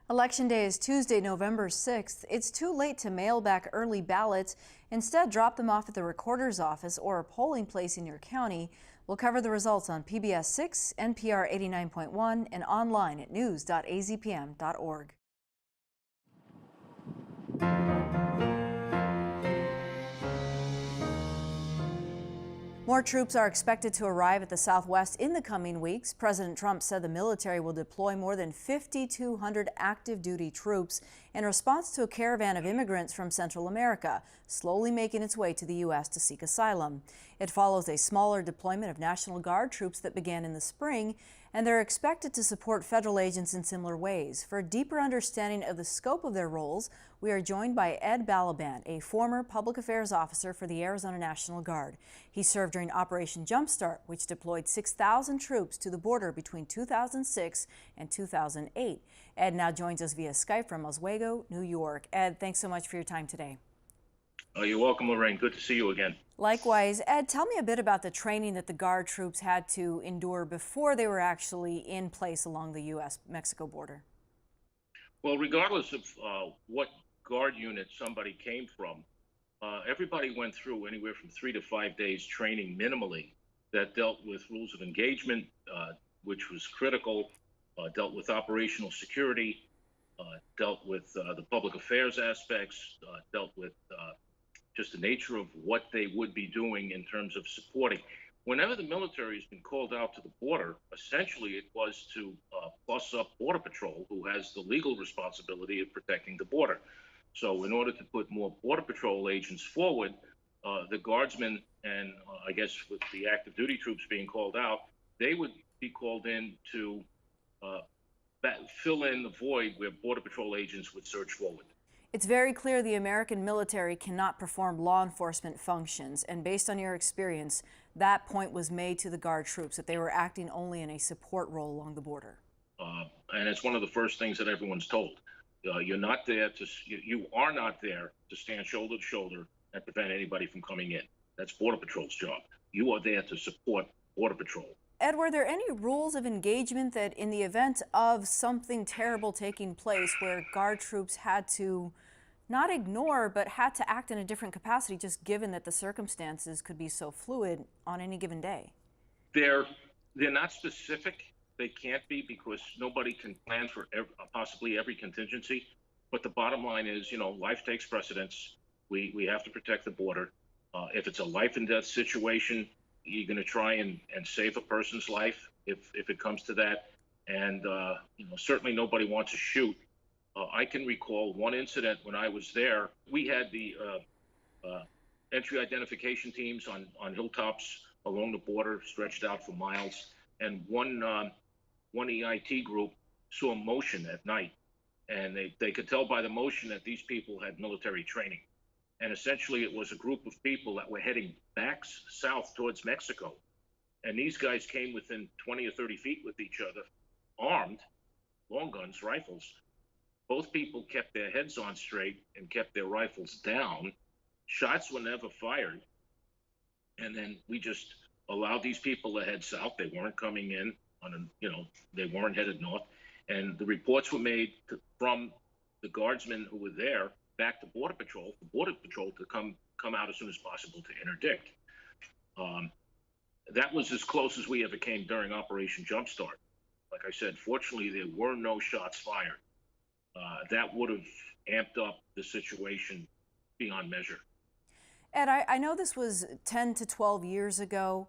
Election Day is Tuesday, November 6th. It's too late to mail back early ballots. Instead, drop them off at the recorder's office or a polling place in your county. We'll cover the results on PBS 6, NPR 89.1, and online at news.azpm.org. More troops are expected to arrive at the Southwest in the coming weeks. President Trump said the military will deploy more than 5,200 active duty troops in response to a caravan of immigrants from Central America, slowly making its way to the U.S. to seek asylum. It follows a smaller deployment of National Guard troops that began in the spring, and they're expected to support federal agents in similar ways. For a deeper understanding of the scope of their roles, we are joined by Ed Balaban, a former public affairs officer for the Arizona National Guard. He served during Operation Jumpstart, which deployed 6,000 troops to the border between 2006 and 2008. Ed now joins us via Skype from Oswego, New York. Ed, thanks so much for your time today. You're welcome, Lorraine. Good to see you again. Likewise. Ed, tell me a bit about the training that the Guard troops had to endure before they were actually in place along the U.S.-Mexico border. Well, regardless of what Guard unit somebody came from, everybody went through anywhere from 3 to 5 days training minimally that dealt with rules of engagement, which was critical, dealt with operational security, dealt with the public affairs aspects, dealt with just the nature of what they would be doing in terms of supporting. Whenever the military has been called out to the border, essentially it was to plus up Border Patrol, who has the legal responsibility of protecting the border. So in order to put more Border Patrol agents forward, the Guardsmen and I guess with the active duty troops being called out, they would be called in to fill in the void where Border Patrol agents would surge forward. It's very clear the American military cannot perform law enforcement functions, and based on your experience, that point was made to the Guard troops, that they were acting only in a support role along the border. And it's one of the first things that everyone's told. You're not there to, you are not there to stand shoulder to shoulder and prevent anybody from coming in. That's Border Patrol's job. You are there to support Border Patrol. Ed, were there any rules of engagement that in the event of something terrible taking place where Guard troops had to not ignore, but had to act in a different capacity, just given that the circumstances could be so fluid on any given day? They're not specific. They can't be because nobody can plan for possibly every contingency. But the bottom line is, life takes precedence. We have to protect the border. If it's a life and death situation, you're going to try and save a person's life if it comes to that. And, certainly nobody wants to shoot. I can recall one incident when I was there. We had the entry identification teams on hilltops along the border, stretched out for miles. And one EIT group saw motion at night. And they could tell by the motion that these people had military training. And essentially, it was a group of people that were heading back south towards Mexico. And these guys came within 20 or 30 feet with each other, armed, long guns, rifles. Both people kept their heads on straight and kept their rifles down. Shots were never fired. And then we just allowed these people to head south. They weren't coming in they weren't headed north. And the reports were made from the Guardsmen who were there back to Border Patrol, for Border Patrol to come out as soon as possible to interdict. That was as close as we ever came during Operation Jumpstart. Like I said, fortunately, there were no shots fired. That would have amped up the situation beyond measure. Ed, I know this was 10 to 12 years ago,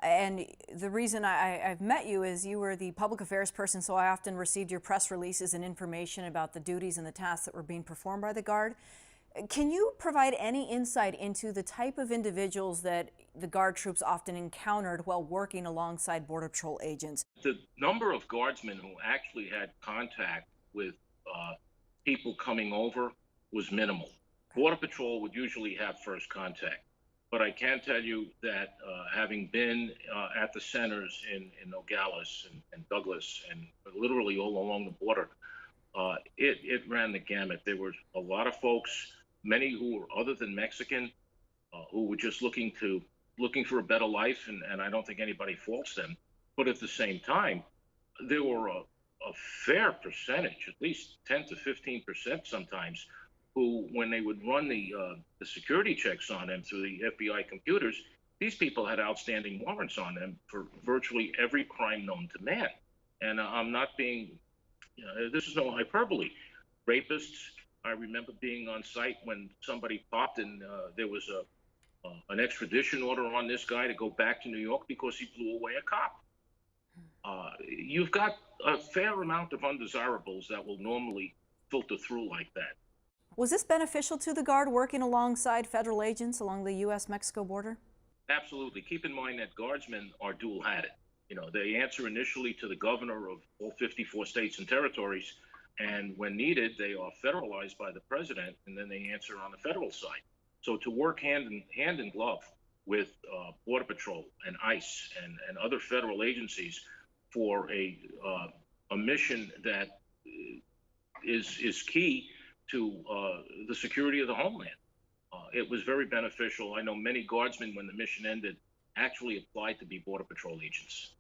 and the reason I've met you is you were the public affairs person, so I often received your press releases and information about the duties and the tasks that were being performed by the Guard. Can you provide any insight into the type of individuals that the Guard troops often encountered while working alongside Border Patrol agents? The number of Guardsmen who actually had contact with people coming over was minimal. Border Patrol would usually have first contact. But I can tell you that having been at the centers in Nogales and Douglas and literally all along the border, it ran the gamut. There were a lot of folks, many who were other than Mexican, who were just looking for a better life, and I don't think anybody faults them. But at the same time, there were a a fair percentage, at least 10 to 15% sometimes, who, when they would run the security checks on them through the FBI computers, these people had outstanding warrants on them for virtually every crime known to man. And I'm not being, this is no hyperbole. Rapists, I remember being on site when somebody popped and there was an extradition order on this guy to go back to New York because he blew away a cop. You've got a fair amount of undesirables that will normally filter through like that. Was this beneficial to the Guard working alongside federal agents along the U.S.-Mexico border? Absolutely. Keep in mind that guardsmen are dual-hatted. They answer initially to the governor of all 54 states and territories, and when needed, they are federalized by the president, and then they answer on the federal side. So to work hand in glove with Border Patrol and ICE and other federal agencies for a mission that is key to the security of the homeland. It was very beneficial. I know many guardsmen, when the mission ended, actually applied to be Border Patrol agents.